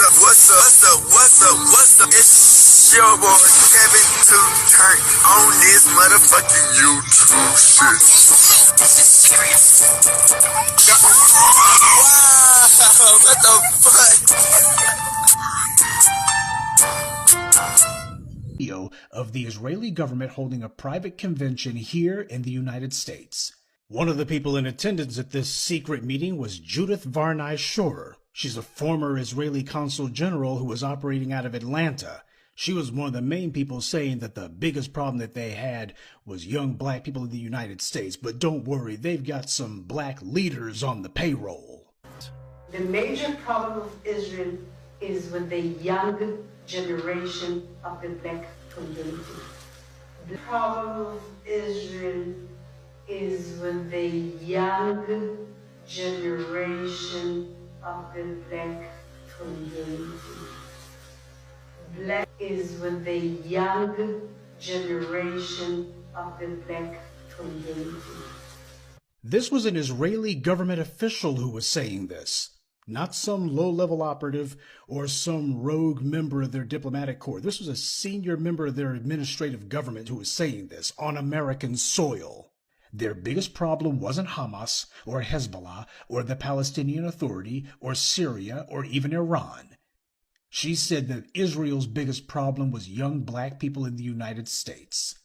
What's up? It's your boy Kevin to turn on this motherfucking YouTube shit. This is serious. Wow, what the fuck? Video of the Israeli government holding a private convention here in the United States. One of the people in attendance at this secret meeting was Judith Varney Shorer. She's a former Israeli consul general who was operating out of Atlanta. She was one of the main people saying that the biggest problem that they had was young black people in the United States. But don't worry, they've got some black leaders on the payroll. The major problem of Israel is with the young generation of the black community. The problem of Israel is with the young generation of the black community. Black is with the young generation of the black community. This was an Israeli government official who was saying this, not some low-level operative or some rogue member of their diplomatic corps. This was a senior member of their administrative government who was saying this on American soil. Their biggest problem wasn't Hamas or Hezbollah or the Palestinian Authority or Syria or even Iran. She said that Israel's biggest problem was young black people in the United States.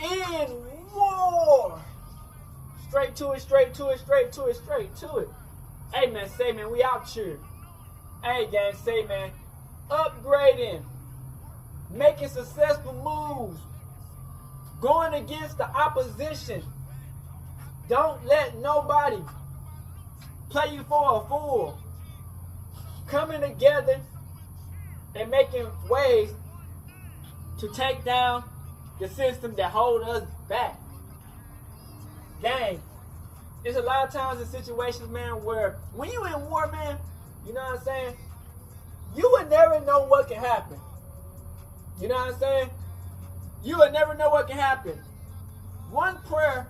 In war. Straight to it. Hey man, say man, we out here. Hey gang, say man, upgrading, making successful moves, going against the opposition. Don't let nobody play you for a fool. Coming together and making ways to take down the system that hold us back. Gang, there's a lot of times in situations, man, where when you in war, man, you know what I'm saying? You would never know what can happen. You know what I'm saying? You would never know what can happen. One prayer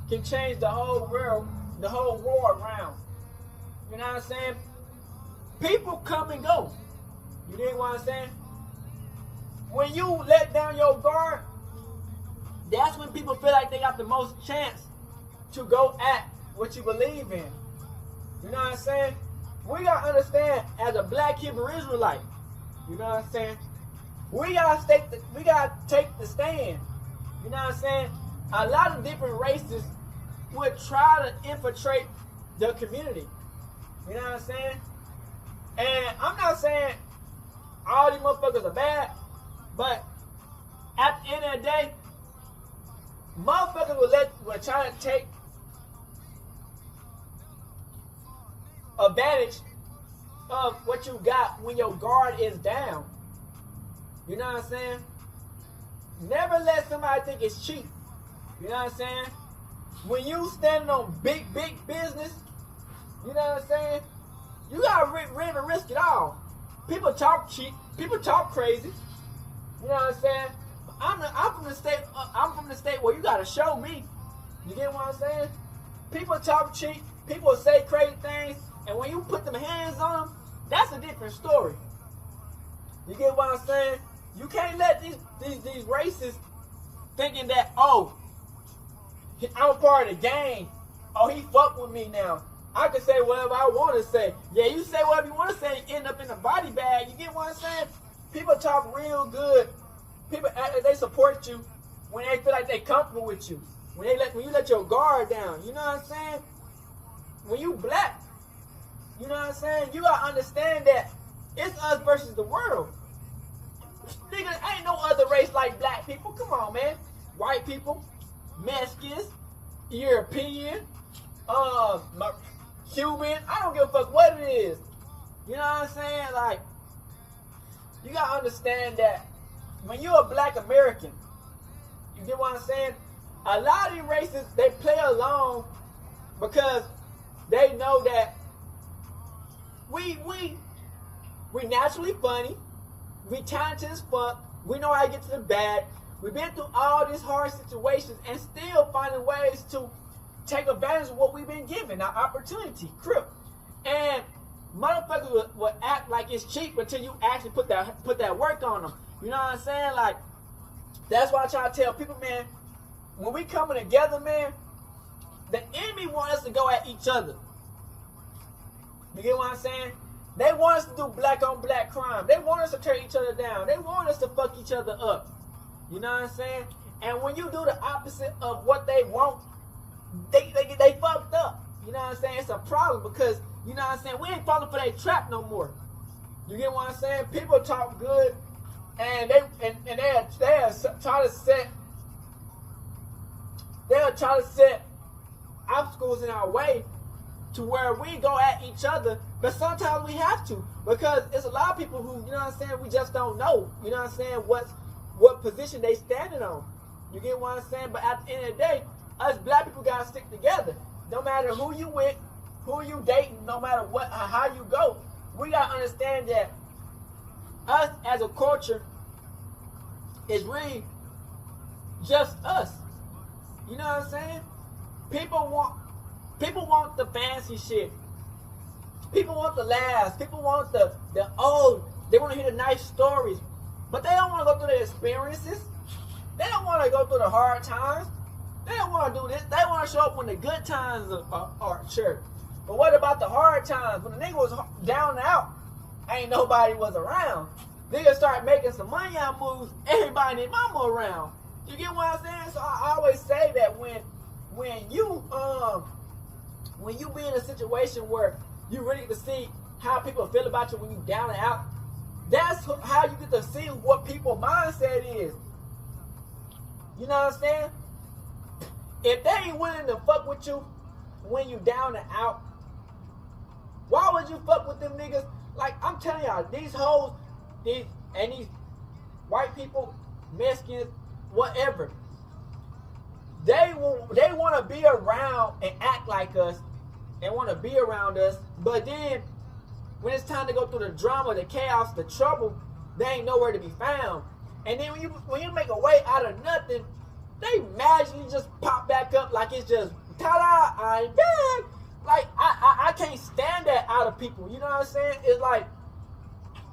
can change the whole world, the whole war around. You know what I'm saying? People come and go. You dig what I'm saying? When you let down your guard, that's when people feel like they got the most chance to go at what you believe in. You know what I'm saying? We gotta understand, as a black Hebrew Israelite, you know what I'm saying? We gotta take the stand. You know what I'm saying? A lot of different races would try to infiltrate the community. You know what I'm saying? And I'm not saying all these motherfuckers are bad, but at the end of the day, motherfuckers will try to take advantage of what you got when your guard is down. You know what I'm saying? Never let somebody think it's cheap. You know what I'm saying? When you standing on big business, you know what I'm saying? You gotta really risk it all. People talk cheap. People talk crazy. You know what I'm saying? I'm from the state. I'm from the state where you gotta show me. You get what I'm saying? People talk cheap. People say crazy things, and when you put them hands on them, that's a different story. You get what I'm saying? You can't let these racists thinking that, oh, I'm a part of the gang. Oh, he fuck with me now. I can say whatever I want to say. Yeah, you say whatever you want to say, you end up in a body bag. You get what I'm saying? People talk real good. People act like they support you when they feel like they comfortable with you. When you let your guard down, you know what I'm saying? When you black, you know what I'm saying? You gotta understand that it's us versus the world. Nigga, ain't no other race like black people. Come on, man. White people, Mexicans, European, Cuban. I don't give a fuck what it is. You know what I'm saying? Like, you gotta understand that when you're a black American, you get what I'm saying? A lot of these races, they play along because they know that we naturally funny, we talented as fuck, we know how to get to the bag, we've been through all these hard situations and still finding ways to take advantage of what we've been given, our opportunity, crip. And motherfuckers will act like it's cheap until you actually put that work on them. You know what I'm saying? Like, that's why I try to tell people, man, when we coming together, man, the enemy want us to go at each other. You get what I'm saying? They want us to do black on black crime. They want us to tear each other down. They want us to fuck each other up. You know what I'm saying? And when you do the opposite of what they want, they fucked up. You know what I'm saying? It's a problem because, you know what I'm saying, we ain't falling for that trap no more. You get what I'm saying? People talk good and they'll try to set obstacles in our way to where we go at each other, but sometimes we have to, because it's a lot of people who, you know what I'm saying, we just don't know, you know what I'm saying, what position they standing on. You get what I'm saying? But at the end of the day, us black people gotta stick together. No matter who you with, who you dating, no matter what, how you go, we gotta understand that us as a culture is really just us. You know what I'm saying? People want the fancy shit. People want the laughs. People want the they want to hear the nice stories. But they don't want to go through the experiences. They don't want to go through the hard times. They don't want to do this. They want to show up when the good times are sure. But what about the hard times? When the nigga was down and out, ain't nobody was around. Niggas start making some money out moves, everybody need mama around. You get what I'm saying? So I always say that when you be in a situation where you really get to see how people feel about you when you down and out, that's how you get to see what people's mindset is. You know what I'm saying? If they ain't willing to fuck with you when you down and out, why would you fuck with them niggas? Like, I'm telling y'all, these hoes, these white people, Mexicans, whatever, they want to be around and act like us and want to be around us, but then when it's time to go through the drama, the chaos, the trouble, they ain't nowhere to be found. And then when you make a way out of nothing, they magically just pop back up like it's just, ta-da, I'm back. Like, I can't stand that out of people. You know what I'm saying? It's like,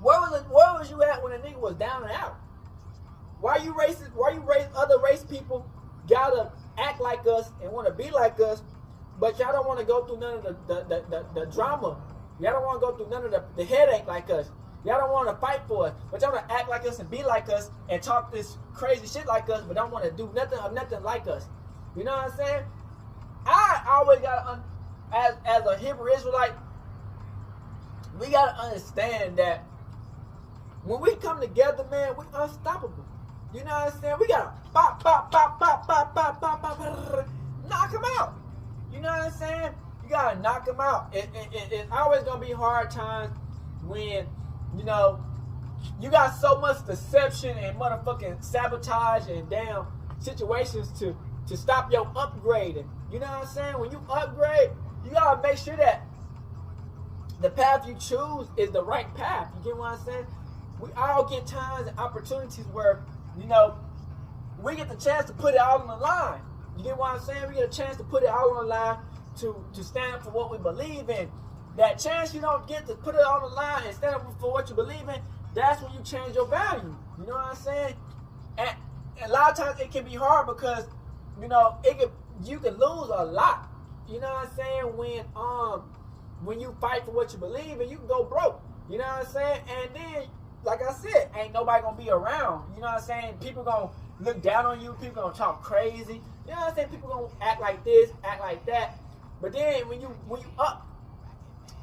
where was you at when a nigga was down and out? Why you racist? Why you other race people gotta act like us and want to be like us, but y'all don't want to go through none of the drama. Y'all don't want to go through none of the headache like us. Y'all don't want to fight for us, but y'all want to act like us and be like us and talk this crazy shit like us, but don't want to do nothing like us. You know what I'm saying? I always gotta, as a Hebrew Israelite, we gotta understand that when we come together, man, we unstoppable. You know what I'm saying? We gotta pop, knock them out. You know what I'm saying? You gotta knock them out. It's always gonna be hard times when, you know, you got so much deception and motherfucking sabotage and damn situations to stop your upgrading. You know what I'm saying? When you upgrade, you gotta make sure that the path you choose is the right path. You get what I'm saying? We all get times and opportunities where, you know, we get the chance to put it all on the line. You get what I'm saying? We get a chance to put it all on the line to stand up for what we believe in. That chance you don't get to put it on the line and stand up for what you believe in, that's when you change your value. You know what I'm saying? And a lot of times it can be hard because, you know, you can lose a lot. You know what I'm saying? When you fight for what you believe in, you can go broke. You know what I'm saying? And then, like I said, ain't nobody gonna be around. You know what I'm saying? People gonna look down on you. People gonna talk crazy. You know what I'm saying? People gonna act like this, act like that. But then when you up,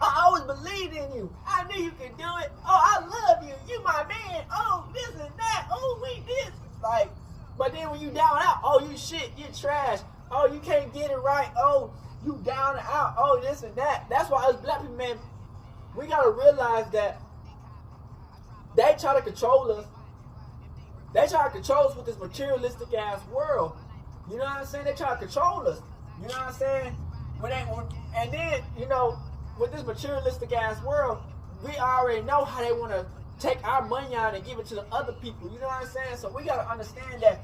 I always believed in you. I knew you could do it. Oh, I love you. You my man. Oh, this and that. Oh, we this. Like, but then when you down and out, oh, you shit, you trash. Oh, you can't get it right. Oh, you down and out. Oh, this and that. That's why us black people, man, we gotta realize that they try to control us. They try to control us with this materialistic ass world. You know what I'm saying? They try to control us. You know what I'm saying? And then, you know, with this materialistic ass world, we already know how they want to take our money out and give it to the other people. You know what I'm saying? So we got to understand that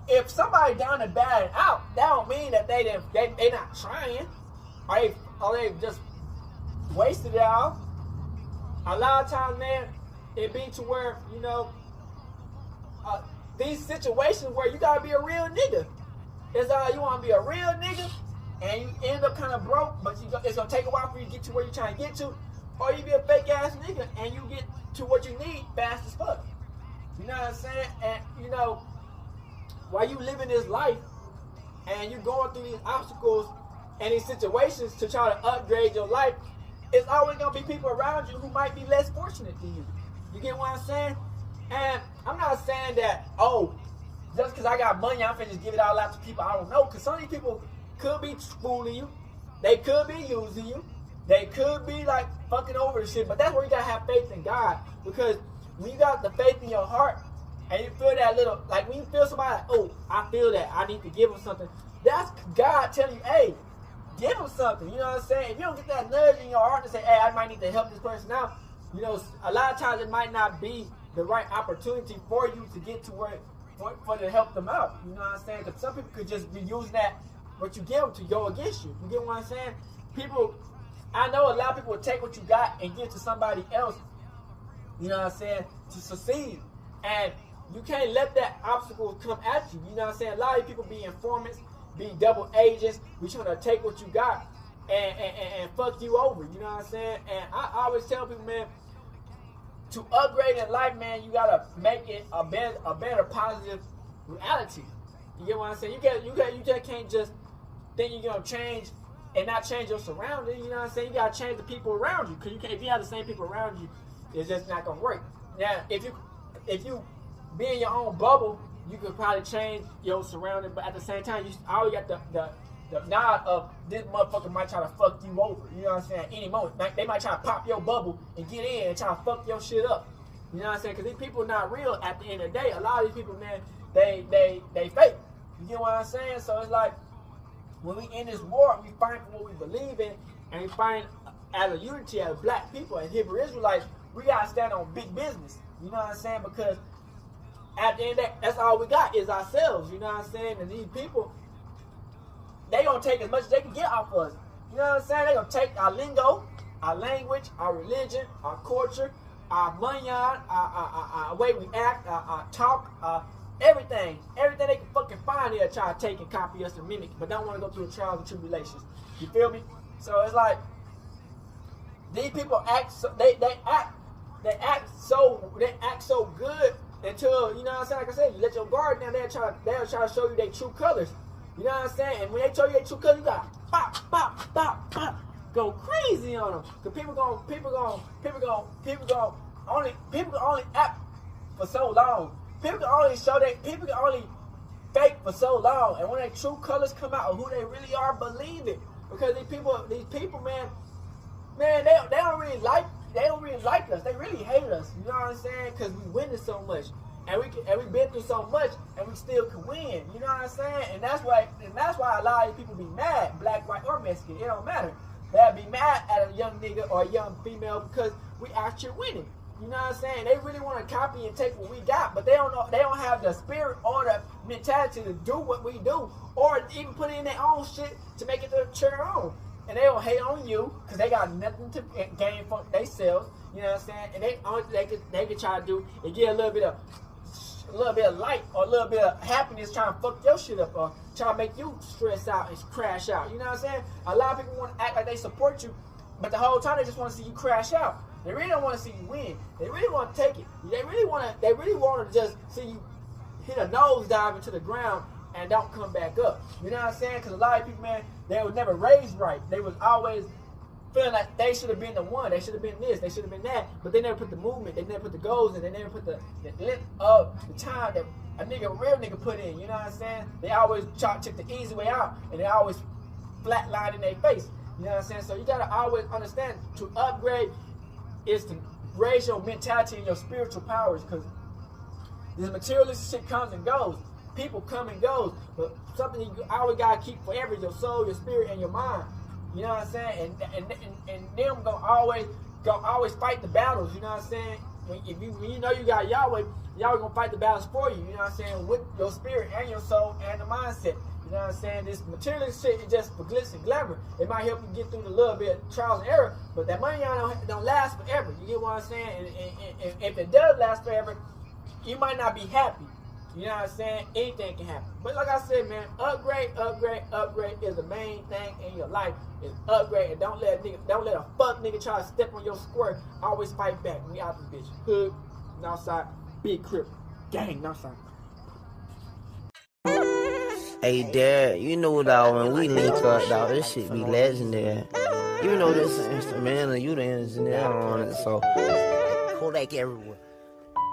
if somebody down and bad and out, that don't mean that they not trying. Or they just wasted it all. A lot of times, man, it be to where, you know, these situations where you gotta be a real nigga. It's you wanna be a real nigga and you end up kind of broke, but it's gonna take a while for you to get to where you're trying to get to, or you be a fake ass nigga and you get to what you need fast as fuck. You know what I'm saying? And you know, while you living this life and you going through these obstacles and these situations to try to upgrade your life, it's always gonna be people around you who might be less fortunate than you. You get what I'm saying? And I'm not saying that, oh, just because I got money, I'm finna just give it all out to people I don't know. Because some of these people could be fooling you. They could be using you. They could be like fucking over the shit. But that's where you gotta have faith in God. Because when you got the faith in your heart and you feel that little, like when you feel somebody like, oh, I feel that, I need to give them something. That's God telling you, hey, give them something. You know what I'm saying? If you don't get that nudge in your heart to say, hey, I might need to help this person out, you know, a lot of times it might not be the right opportunity for you to get to where, for to help them out. You know what I'm saying? Because some people could just be using that, what you give them to go against you. You get what I'm saying? People, I know a lot of people will take what you got and give to somebody else, you know what I'm saying, to succeed. And you can't let that obstacle come at you. You know what I'm saying? A lot of people be informants, be double agents, be trying to take what you got and fuck you over. You know what I'm saying? And I always tell people, man, to upgrade in life, man, you gotta make it a better positive reality. You get what I'm saying? You just can't just think you're gonna change and not change your surroundings. You know what I'm saying? You gotta change the people around you. Cause if you have the same people around you, it's just not gonna work. Now, if you be in your own bubble, you could probably change your surroundings, but at the same time, you always got the nod of this motherfucker might try to fuck you over. You know what I'm saying? At any moment, they might try to pop your bubble and get in and try to fuck your shit up. You know what I'm saying? Because these people are not real at the end of the day. A lot of these people, man, they fake. You get what I'm saying? So it's like when we in this war, we fight for what we believe in, and we find as a unity, as black people and Hebrew Israelites, we gotta stand on big business. You know what I'm saying? Because at the end of the day, that's all we got is ourselves. You know what I'm saying? And these people, they gonna take as much as they can get off us. You know what I'm saying? They gonna take our lingo, our language, our religion, our culture, our money, our way we act, our talk, everything. Everything they can fucking find, they'll try to take and copy us and mimic, but don't want to go through the trials and tribulations. You feel me? So it's like these people act so, they act so good until, you know what I'm saying? Like I said, you let your guard down, they'll try to show you their true colors. You know what I'm saying? And when they show you their true colors, you got pop, pop, pop, pop, go crazy on them. Cause people can only act for so long. People can only fake for so long. And when their true colors come out of who they really are, believe it. Because these people, man, they don't really like us. They really hate us. You know what I'm saying? Because we winning so much. And we've been through so much, and we still can win. You know what I'm saying? And that's why a lot of people be mad, black, white, or Mexican. It don't matter. They'll be mad at a young nigga or a young female because we actually winning. You know what I'm saying? They really want to copy and take what we got, but they don't have the spirit or the mentality to do what we do, or even put in their own shit to make it their own. And they don't hate on you because they got nothing to gain for themselves. You know what I'm saying? And they can try to do and get a little bit of light or a little bit of happiness trying to fuck your shit up or try to make you stress out and crash out. You know what I'm saying? A lot of people want to act like they support you, but the whole time they just want to see you crash out. They really don't want to see you win. They really want to take it. They really want to just see you hit a nosedive into the ground and don't come back up. You know what I'm saying? Because a lot of people, man, they was never raised right. They was always feeling like they should have been the one. They should have been this. They should have been that. But they never put the movement. They never put the goals in. They never put the length of the time that a real nigga put in. You know what I'm saying? They always try to take the easy way out, and they always flatline in their face. You know what I'm saying? So you got to always understand, to upgrade is to raise your mentality and your spiritual powers, because this materialistic shit comes and goes. People come and goes, but something you always got to keep forever is your soul, your spirit, and your mind. You know what I'm saying? And them gonna always fight the battles. You know what I'm saying? When you know you got Yahweh gonna fight the battles for you. You know what I'm saying? With your spirit and your soul and the mindset. You know what I'm saying? This materialist shit is just for glitz and glamour. It might help you get through the little bit of trials and error, but that money don't last forever. You get what I'm saying? And if it does last forever, you might not be happy. You know what I'm saying? Anything can happen. But like I said, man, upgrade is the main thing in your life. Is upgrade, and don't let a fuck nigga try to step on your square. Always fight back. We out this bitch. Hood, Northside, big crip, gang, Northside. Hey, Dad, you know, dog, when we link up, dog, this shit be legendary. You know this instrumental, you the engineer on it, so Kodak everywhere.